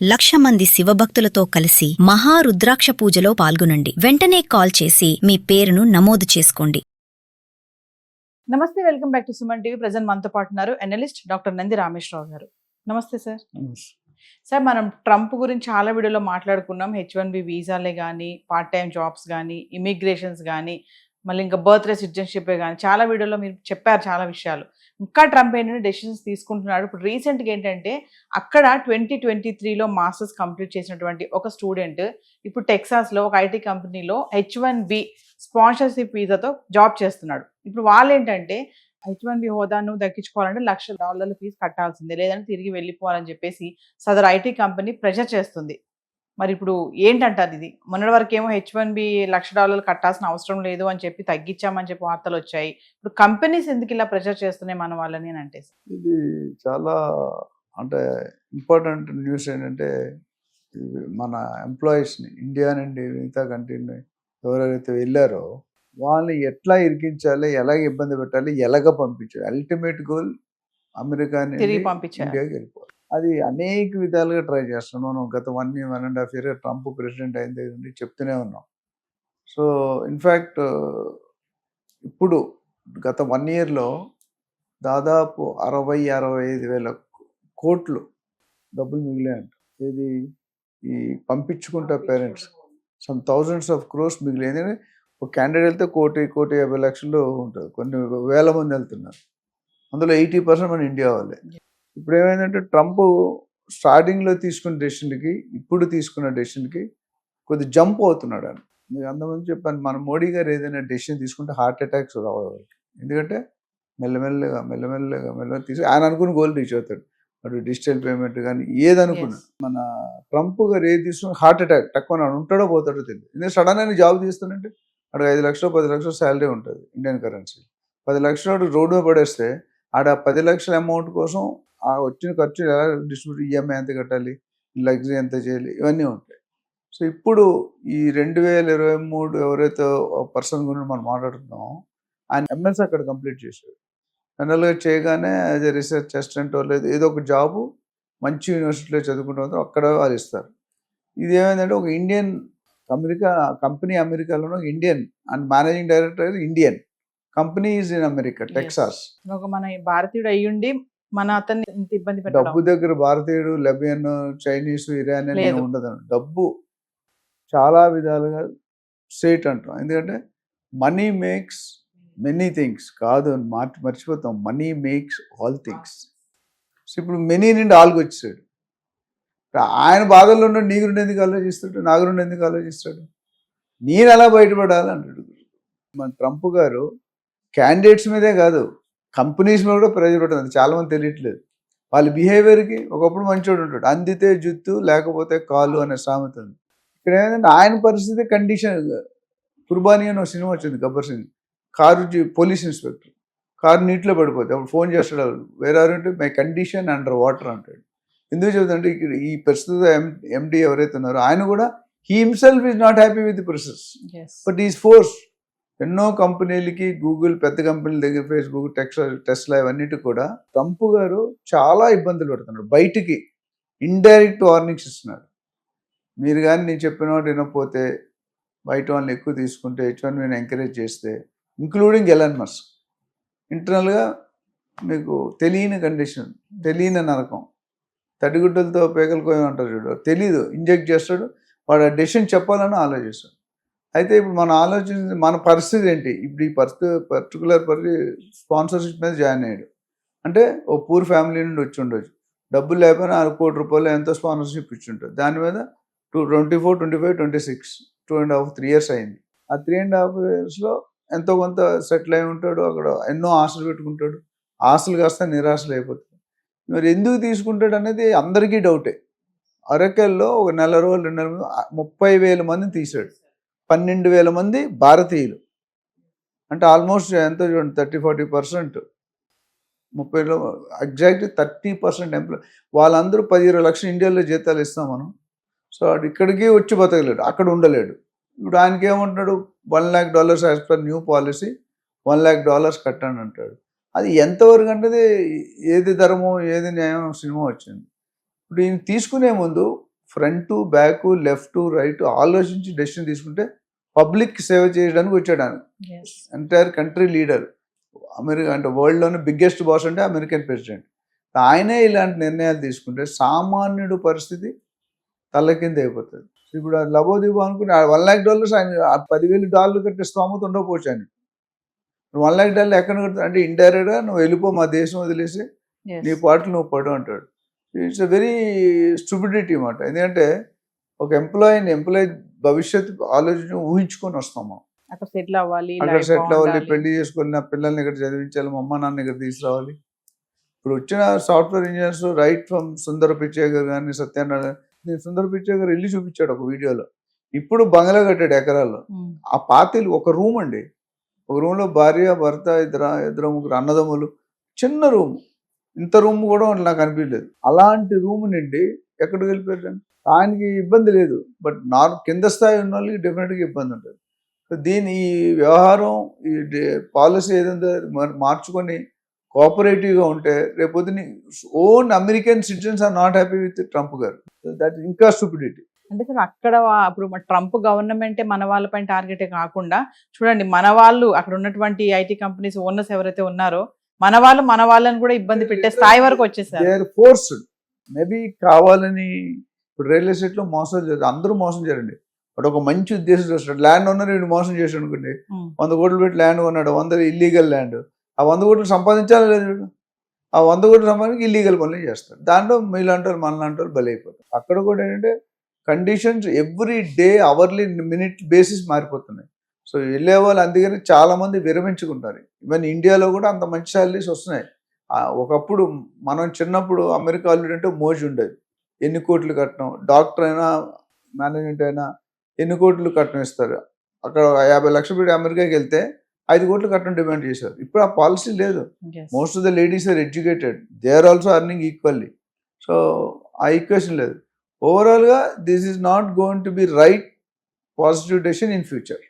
1,00,000 మంది శివభక్తులతో కలిసి మహారుద్రాక్ష పూజలో పాల్గొనండి. వెంటనే కాల్ చేసి మీ పేరును నమోదు చేసుకోండి. నమస్తే, welcome back to Suman TV. Present మనతో పాటు ఉన్నారు అనలిస్ట్ డాక్టర్ నంది రామేశ్వరరావు గారు. నమస్తే సార్. సార్, మనం ట్రంప్ గురించి చాలా వీడియోలో మాట్లాడుకున్నాం. H1B వీసాలే కానీ, పార్ట్ టైం జాబ్స్ కానీ, ఇమిగ్రేషన్స్ కానీ, మళ్ళీ ఇంకా బర్త్ రే సిటిజన్షిప్ కానీ చాలా వీడియోలో మీరు చెప్పారు చాలా విషయాలు. ఇంకా ట్రంప్ ఏంటంటే డెసిషన్స్ తీసుకుంటున్నాడు. ఇప్పుడు రీసెంట్గా ఏంటంటే అక్కడ 2023లో మాస్టర్స్ కంప్లీట్ చేసినటువంటి ఒక స్టూడెంట్ ఇప్పుడు టెక్సాస్లో ఒక ఐటీ కంపెనీలో H1B స్పాన్సర్షిప్ వీసాతో జాబ్ చేస్తున్నాడు. ఇప్పుడు వాళ్ళు ఏంటంటే H1B హోదాను దక్కించుకోవాలంటే $1,00,000 ఫీజు కట్టాల్సిందే, లేదంటే తిరిగి వెళ్ళిపోవాలని చెప్పేసి సదరు ఐటీ కంపెనీ ప్రెషర్ చేస్తుంది. మరి ఇప్పుడు ఏంటంటారు ఇది? మొన్నటి వరకు ఏమో H1B $1,00,000 కట్టాల్సిన అవసరం లేదు అని చెప్పి తగ్గించామని చెప్పి వార్తలు వచ్చాయి. ఇప్పుడు కంపెనీస్ ఎందుకు ఇలా ప్రెషర్ చేస్తున్నాయి మన వాళ్ళని అని అంటే? ఇది చాలా అంటే ఇంపార్టెంట్ న్యూస్ ఏంటంటే మన ఎంప్లాయీస్ని ఇండియా నుండి మిగతా కంట్రీని ఎవరైతే వెళ్ళారో వాళ్ళని ఎట్లా ఇరికించాలి, ఎలాగ ఇబ్బంది పెట్టాలి, ఎలాగ పంపించాలి. అల్టిమేట్ గోల్ అమెరికా నుండి ఇండియాకి వెళ్ళిపోవాలి. అది అనేక విధాలుగా ట్రై చేస్తున్నాం. మనం గత 1.5 year ట్రంప్ ప్రెసిడెంట్ అయిన దగ్గర నుండి చెప్తూనే ఉన్నాం. సో ఇన్ఫ్యాక్ట్ ఇప్పుడు గత 1 yearలో దాదాపు 60-65 వేల కోట్లు డబ్బులు మిగిలాయంట. ఇది ఈ పంపించుకుంటా parents some thousands of crores మిగిలి. ఎందుకంటే ఒక క్యాండిడేట్ వెళ్తే 1,50,00,000 ఉంటుంది, కొన్ని వేల మంది వెళ్తున్నారు. అందులో 80% మన ఇండియా వాళ్ళే. ఇప్పుడు ఏమైందంటే ట్రంప్ స్టార్టింగ్లో తీసుకున్న డెసిషన్కి ఇప్పుడు తీసుకున్న డెసిషన్కి కొద్ది జంప్ అవుతున్నాడు అని మీకు అంతమంది చెప్పాను. మన మోడీ గారు ఏదైనా డెసిషన్ తీసుకుంటే హార్ట్ అటాక్స్ రావాలి. ఎందుకంటే మెల్లమెల్లగా తీసి ఆయన అనుకున్న గోల్ రీచ్ అవుతాడు. అటు డిజిటల్ పేమెంట్ కానీ ఏదనుకున్నా. మన ట్రంప్ గారు ఏది తీసుకున్న హార్ట్ అటాక్ తక్కువ ఉంటాడో పోతాడో తెలియదు. ఎందుకంటే సడన్ అయిన జాబ్ తీస్తుందంటే అక్కడ 5 లక్షలు 10 లక్షలు శాలరీ ఉంటుంది ఇండియన్ కరెన్సీ. 10 లక్షలు రోడ్డు మీద పడేస్తే ఆడ 10 లక్షల అమౌంట్ కోసం ఆ వచ్చిన ఖర్చు ఎలా డిస్ట్రిబ్యూట్, ఈఎంఐ ఎంత కట్టాలి, లగ్జరీ ఎంత చేయాలి, ఇవన్నీ ఉంటాయి. సో ఇప్పుడు ఈ 2023 ఎవరైతే పర్సన్ గురించి మనం మాట్లాడుతున్నామో ఆయన ఎంఎస్ అక్కడ కంప్లీట్ చేశాడు. జనరల్గా చేయగానే యాజ్ ఎ రీసెర్చ్ అసిస్టెంట్ లేదు ఏదో ఒక జాబు మంచి యూనివర్సిటీలో చదువుకుంటూ అక్కడ వాళ్ళు ఇస్తారు. ఇది ఏమైందంటే ఒక ఇండియన్ కంపెనీ అమెరికాలోనూ Indian and managing director Indian company is in America, Texas. ఒక మన భారతీయుడు అయ్యుండి మన అతన్ని ఇంత ఇబ్బంది పెట్టడం. డబ్బు దగ్గర భారతీయుడు, లెబియన్, చైనీస్, ఇరానియన్ ఉండదు. డబ్బు చాలా విధాలుగా స్టేట్ అంటాం. ఎందుకంటే మనీ మేక్స్ మెనీ థింగ్స్ కాదు మర్చిపోతాం. Money makes all things. So ఇప్పుడు మెనీ నుండి ఆల్కి వచ్చేసాడు. ఆయన బాధల్లో ఉన్నాడు. నీ గురించి ఎందుకు ఆలోచిస్తాడు, నా గురించి ఎందుకు ఆలోచిస్తాడు, నేను ఎలా బయటపడాలి అంటాడు. మన ట్రంప్ గారు క్యాండిడేట్స్ మీదే కాదు కంపెనీస్ మీద కూడా ప్రెజర్ పెట్టదు. చాలామంది తెలియట్లేదు. వాళ్ళ బిహేవియర్కి ఒకప్పుడు మంచోడు ఉంటాడు. అందితే జుత్తు లేకపోతే కాలు అనే సామెత ఉంది. ఇక్కడ ఏంటంటే ఆయన పరిస్థితి కండిషన్. కుర్బానీ అని ఒక సినిమా వచ్చింది, Gabbar Singh. Car police inspector car నీటిలో పడిపోతే అప్పుడు ఫోన్ చేస్తాడు, వేరే ఎవరంటే మై కండిషన్ అండర్ వాటర్ అంటాడు. ఎందుకు చెబుతుంటే ఇక్కడ ఈ ప్రస్తుత ఎండి ఎవరైతే ఉన్నారో ఆయన కూడా he himself is not happy with the process, but is force. ఎన్నో కంపెనీలకి, గూగుల్ పెద్ద కంపెనీల దగ్గర, ఫేస్బుక్, టెస్లా ఇవన్నిటికి కూడా ట్రంప్ గారు చాలా ఇబ్బందులు పడుతున్నాడు. బయటికి ఇండైరెక్ట్ వార్నింగ్స్ ఇస్తున్నాడు. మీరు కానీ నేను చెప్పిన వాటి వినకపోతే, బయట వాళ్ళని ఎక్కువ తీసుకుంటే, H1B ఎంకరేజ్ చేస్తే, ఇంక్లూడింగ్ ఎలన్ మస్క్, ఇంటర్నల్గా మీకు తెలియని కండిషన్, తెలియని నరకం, తడిగుడ్డలతో పేకలు కోయమంటారు చూడు, తెలీదు, ఇంజెక్ట్ చేస్తాడు. వాడు ఆ డెసిషన్ చెప్పాలని ఆలోచిస్తాడు. అయితే ఇప్పుడు మనం ఆలోచించి మన పరిస్థితి ఏంటి? ఇప్పుడు ఈ పర్టికులర్ స్పాన్సర్షిప్ మీద జాయిన్ అయ్యాడు అంటే ఓ పూర్ ఫ్యామిలీ నుండి వచ్చి ఉండొచ్చు. డబ్బులు లేకపోయినా ₹1 కోటి ఎంతో స్పాన్సర్షిప్ ఇచ్చి ఉంటుంది. దాని మీద 24, 25, 26 2.5-3 years అయింది. ఆ 3.5 yearsలో ఎంతో కొంత సెటిల్ అయి ఉంటాడు. అక్కడ ఎన్నో ఆశలు పెట్టుకుంటాడు. ఆశలు కాస్త నిరాశలు అయిపోతాడు. మరి ఎందుకు తీసుకుంటాడు అనేది అందరికీ డౌటే. అరకెల్లో ఒక నెల రోజులు 2 నెలల ముందు 30,000 మందిని తీశాడు. 12,000 మంది భారతీయులు. అంటే ఆల్మోస్ట్ ఎంతో చూడండి, 30-40%, 30లో ఎగ్జాక్ట్లీ 30% ఎంప్లాయ్. వాళ్ళందరూ 10-20 లక్షలు ఇండియాలో జీతాలు ఇస్తాం మనం. సో ఇక్కడికి వచ్చి బతకలేడు, అక్కడ ఉండలేడు. ఇప్పుడు ఆయనకి ఏమంటున్నాడు, $1,00,000 యాజ్ పర్ న్యూ పాలసీ $1,00,000 కట్టండి అంటాడు. అది ఎంతవరకు అంటే ఏది ధర్మం ఏది న్యాయం సినిమా వచ్చింది. ఇప్పుడు ఈయన తీసుకునే ముందు ఫ్రంట్ బ్యాక్ లెఫ్ట్ రైట్ ఆలోచించి డెసిషన్ తీసుకుంటే పబ్లిక్ సేవ చేయడానికి వచ్చాడు ఆయన. Yes. Entire country leader, America అంటే వరల్డ్లోనే బిగ్గెస్ట్ బాస్ అంటే అమెరికన్ ప్రెసిడెంట్. ఆయనే ఇలాంటి నిర్ణయాలు తీసుకుంటే సామాన్యుడు పరిస్థితి తల్లకింద అయిపోతుంది. ఇప్పుడు అది లబోదిబో అనుకుని $1,00,000 ఆయన $10,000 కట్టే స్తోమత ఉండకపోవచ్చు ఆయన. $1,00,000 ఎక్కడ కడతాడు అంటే ఇండైరెక్ట్గా నువ్వు వెళ్ళిపో, మా దేశం వదిలేసి Yes. నీ పాటలు నువ్వు పడు అంటాడు. ఇట్స్ ఎ వెరీ స్టూపిడిటీ అన్నమాట. ఎందుకంటే ఒక ఎంప్లాయీ భవిష్యత్తు ఆలోచన ఊహించుకొని వస్తాం మనం. అక్కడ సెటిల్ అవ్వాలి, అక్కడ life సెటిల్ అవ్వాలి, బాగుండాలి. పెళ్లి చేసుకొని నా పిల్లల్ని ఇక్కడ చదివించాలి, మా అమ్మ నాన్న ఇక్కడ తీసుకురావాలి. ఇప్పుడు వచ్చిన సాఫ్ట్వేర్ ఇంజనీర్స్ రైట్ ఫ్రమ్ సుందర పిచ్చయ్య గారు కానీ సత్యనారాయణ, నేను సుందర పిచ్చయ్య గారు ఇల్లు చూపించాడు ఒక వీడియోలో. ఇప్పుడు బంగ్లా కట్టాడు ఎకరాల్లో. Hmm. ఆ పాతిలు ఒక రూమ్ అండి, ఒక రూమ్లో భార్య భర్త ఇద్దరు ముగ్గురు అన్నదమ్ములు, చిన్న రూమ్. ఇంత రూమ్ కూడా నాకు అనిపించలేదు. అలాంటి రూమ్ నుండి ఎక్కడికి వెళ్ళిపోయాడు. ఆయనకి ఇబ్బంది లేదు, బట్ కింద స్థాయి ఉన్న వాళ్ళకి డెఫినెట్గా ఇబ్బంది ఉంటుంది. సో దీని ఈ వ్యవహారం ఈ పాలసీ ఏదంటే మార్చుకొని కోఆపరేటివ్గా ఉంటే రేపొద్దుని own American citizens are not happy with Trump గారు. దట్ ఇంకా స్టూపిడిటీ. అంటే సార్ అక్కడ ఇప్పుడు ట్రంప్ గవర్నమెంటే మన వాళ్ళపైన టార్గెటే కాకుండా చూడండి, మన వాళ్ళు అక్కడ ఉన్నటువంటి ఐటీ కంపెనీస్ ఓనర్స్ ఎవరైతే ఉన్నారో మన వాళ్ళని కూడా ఇబ్బంది పెట్టే స్థాయి వరకు వచ్చేసారు. They are forced. మేబీ కావాలని ఇప్పుడు రియల్ ఎస్టేట్లో మోసం చేస్తారు, అందరూ మోసం చేయండి. బట్ ఒక మంచి ఉద్దేశం వస్తాడు, ల్యాండ్ ఓనర్ వీడు మోసం చేసాడు అనుకోండి, 100 కోట్లు పెట్టి ల్యాండ్ కొన్నాడు, 100 ఇల్లీగల్ ల్యాండ్. ఆ 100 కోట్లు సంపాదించాలి లేదు వీడు, ఆ 100 కోట్లు సంపాదించి ఇల్లీగల్ పనులు చేస్తాడు. దాంట్లో మీలాంటి వాళ్ళు మనలాంటి వాళ్ళు బలైపోతారు. అక్కడ కూడా ఏంటంటే conditions every day hourly minute basis మారిపోతున్నాయి. సో వెళ్ళే వాళ్ళు అందుకని చాలామంది విరమించుకుంటారు. ఈవెన్ ఇండియాలో కూడా అంత మంచి శాలరీస్ వస్తున్నాయి. ఒకప్పుడు మనం చిన్నప్పుడు అమెరికా అంటే మోజు ఉండేది. ఎన్ని కోట్లు కట్టడం, డాక్టర్ అయినా మేనేజ్మెంట్ అయినా ఎన్ని కోట్లు కట్టడం ఇస్తారు. అక్కడ 50 లక్షలు పెట్టి అమెరికాకి వెళ్తే 5 కోట్లు కట్టడం డిమాండ్ చేశారు. ఇప్పుడు ఆ పాలసీ లేదు. Most of the ladies are educated, they are also earning equally. So ఆ ఈక్వేషన్ లేదు. ఓవరాల్గా this is not going to be right positive decision in future.